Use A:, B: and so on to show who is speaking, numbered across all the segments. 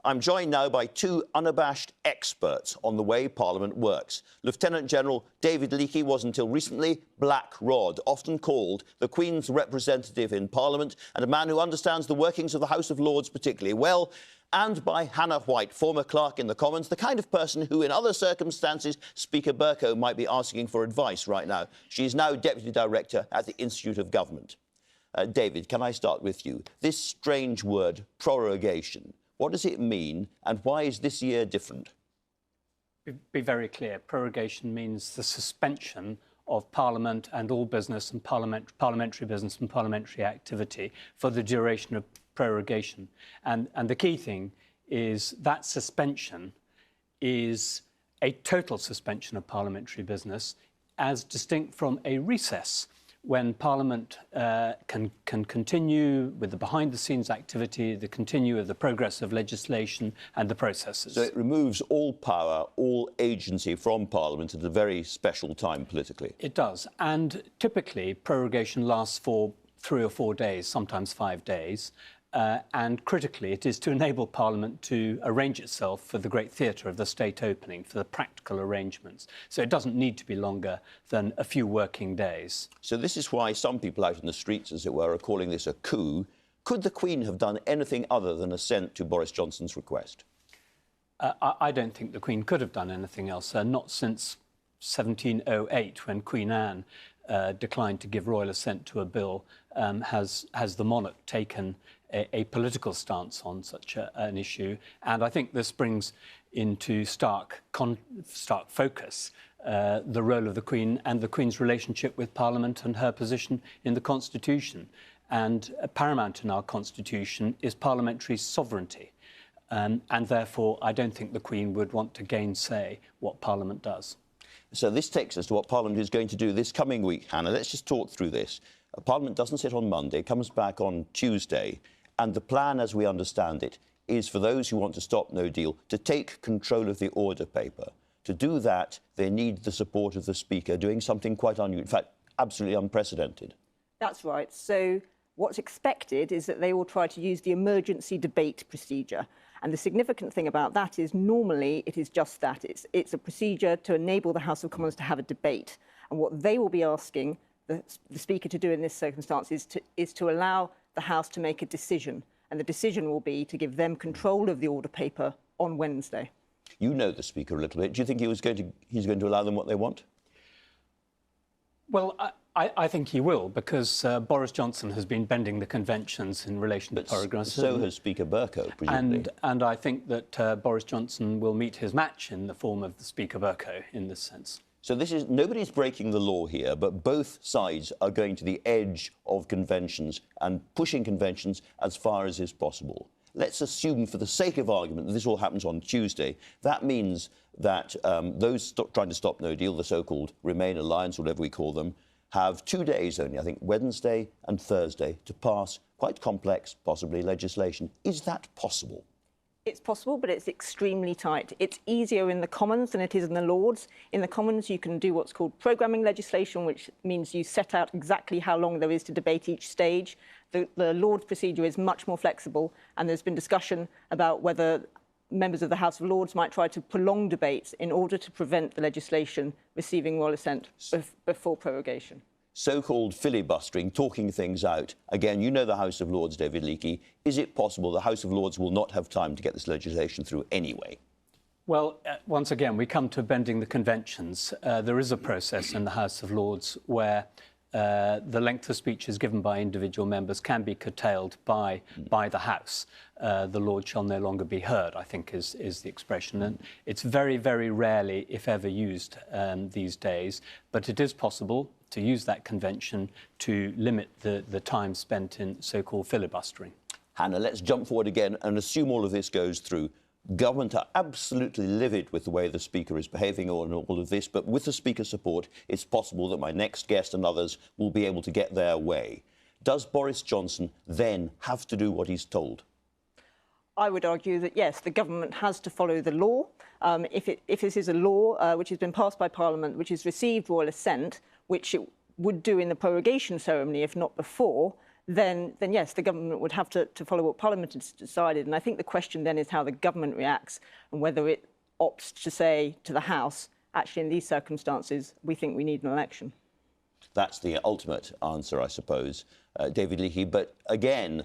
A: I'm joined now by two unabashed experts on the way Parliament works. Lt General David Leakey was until recently Black Rod, often called the Queen's representative in Parliament, and a man who understands the workings of the House of Lords particularly well, and by Hannah White, former clerk in the Commons, the kind of person who, in other circumstances, Speaker Bercow might be asking for advice right now. She is now Deputy Director at the Institute of Government. David, can I start with you? This strange word, prorogation, what does it mean, and why is this year different?
B: Be very clear. Prorogation means the suspension of Parliament and all business and parliamentary business and parliamentary activity for the duration of prorogation. And the key thing is that suspension is a total suspension of parliamentary business as distinct from a recess, when Parliament can continue with the behind-the-scenes activity, the continue of the progress of legislation and the processes.
A: So it removes all power, all agency from Parliament at a very special time politically.
B: It does. And typically, prorogation lasts for 3 or 4 days, sometimes 5 days. And critically, it is to enable Parliament to arrange itself for the great theatre of the state opening, for the practical arrangements. So it doesn't need to be longer than a few working days.
A: So this is why some people out in the streets, as it were, are calling this a coup. Could the Queen have done anything other than assent to Boris Johnson's request?
B: I don't think the Queen could have done anything else, not since 1708, when Queen Anne declined to give royal assent to a bill, has the monarch taken a political stance on such an issue. And I think this brings into stark focus the role of the Queen and the Queen's relationship with Parliament and her position in the Constitution. And paramount in our Constitution is parliamentary sovereignty. And therefore, I don't think the Queen would want to gainsay what Parliament does.
A: So this takes us to what Parliament is going to do this coming week, Hannah. Let's just talk through this. Parliament doesn't sit on Monday, comes back on Tuesday, and the plan, as we understand it, is for those who want to stop no deal to take control of the order paper. To do that, they need the support of the Speaker, doing something quite unusual, in fact, absolutely unprecedented.
C: That's right. So what's expected is that they will try to use the emergency debate procedure. And the significant thing about that is normally it is just that. It's a procedure to enable the House of Commons to have a debate. And what they will be asking the Speaker to do in this circumstance is to allow the House to make a decision. And the decision will be to give them control of the order paper on Wednesday. You
A: know the Speaker a little bit. Do you think he's going to allow them what they want?
B: Well, I think he will, because Boris Johnson has been bending the conventions in relation to prorogation.
A: So has Speaker Bercow, presumably.
B: And I think that Boris Johnson will meet his match in the form of the Speaker Bercow in this sense.
A: So nobody's breaking the law here, but both sides are going to the edge of conventions and pushing conventions as far as is possible. Let's assume, for the sake of argument, that this all happens on Tuesday. That means that those trying to stop no deal, the so-called Remain Alliance, whatever we call them, have 2 days only, I think, Wednesday and Thursday, to pass quite complex, possibly, legislation. Is that possible?
C: It's possible, but it's extremely tight. It's easier in the Commons than it is in the Lords. In the Commons, you can do what's called programming legislation, which means you set out exactly how long there is to debate each stage. The Lords procedure is much more flexible, and there's been discussion about whether members of the House of Lords might try to prolong debates in order to prevent the legislation receiving royal assent before prorogation.
A: So-called filibustering, talking things out. Again, you know the House of Lords, David Leakey. Is it possible the House of Lords will not have time to get this legislation through anyway?
B: Well, once again, we come to bending the conventions. There is a process in the House of Lords where the length of speeches given by individual members can be curtailed by the House. The Lord shall no longer be heard, I think is the expression. And it's very, very rarely, if ever, used these days. But it is possible to use that convention to limit the time spent in so-called filibustering.
A: Hannah, let's jump forward again and assume all of this goes through. Government are absolutely livid with the way the Speaker is behaving on all of this, but with the Speaker's support, it's possible that my next guest and others will be able to get their way. Does Boris Johnson then have to do what he's told?
C: I would argue that, yes, the government has to follow the law. If this is a law which has been passed by Parliament, which has received royal assent, which it would do in the prorogation ceremony, if not before, then yes, the government would have to follow what Parliament has decided. And I think the question then is how the government reacts and whether it opts to say to the House, actually, in these circumstances, we think we need an election.
A: That's the ultimate answer, I suppose, David Leakey. But again,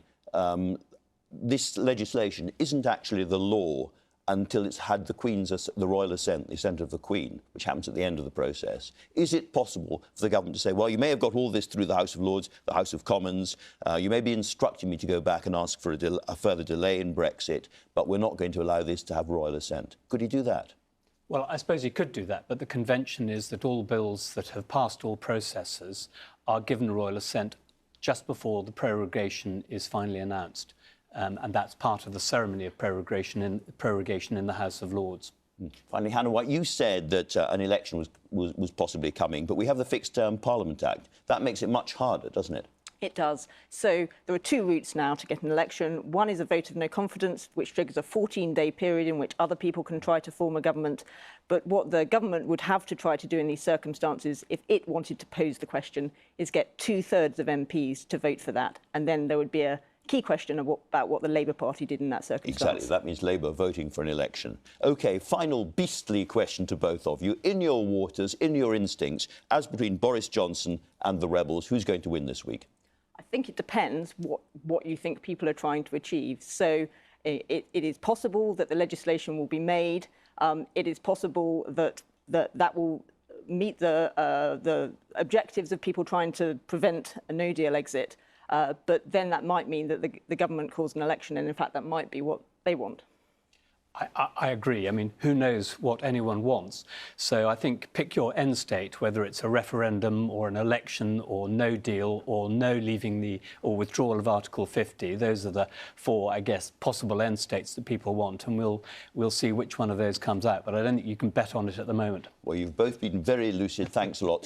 A: this legislation isn't actually the law until it's had the royal assent, the assent of the Queen, which happens at the end of the process. Is it possible for the government to say, well, you may have got all this through the House of Lords, the House of Commons, you may be instructing me to go back and ask for a further delay in Brexit, but we're not going to allow this to have royal assent? Could he do that?
B: Well, I suppose he could do that, but the convention is that all bills that have passed all processes are given royal assent just before the prorogation is finally announced. And that's part of the ceremony of prorogation in the House of Lords.
A: Finally, Hannah White, you said that an election was possibly coming, but we have the Fixed Term Parliament Act. That makes it much harder, doesn't it?
C: It does. So there are two routes now to get an election. One is a vote of no confidence, which triggers a 14-day period in which other people can try to form a government. But what the government would have to try to do in these circumstances, if it wanted to pose the question, is get 2/3 of MPs to vote for that. And then there would be a key question about what the Labour Party did in that circumstance.
A: Exactly. That means Labour voting for an election. OK, final beastly question to both of you. In your waters, in your instincts, as between Boris Johnson and the rebels, who's going to win this week?
C: I think it depends what you think people are trying to achieve. So it is possible that the legislation will be made. It is possible that will meet the objectives of people trying to prevent a no-deal exit. But then that might mean that the government calls an election, and in fact that might be what they want.
B: I agree. I mean, who knows what anyone wants? So I think pick your end state, whether it's a referendum or an election or no deal or no leaving or withdrawal of Article 50. Those are the four, I guess, possible end states that people want, and we'll see which one of those comes out. But I don't think you can bet on it at the moment.
A: Well, you've both been very lucid. Thanks a lot.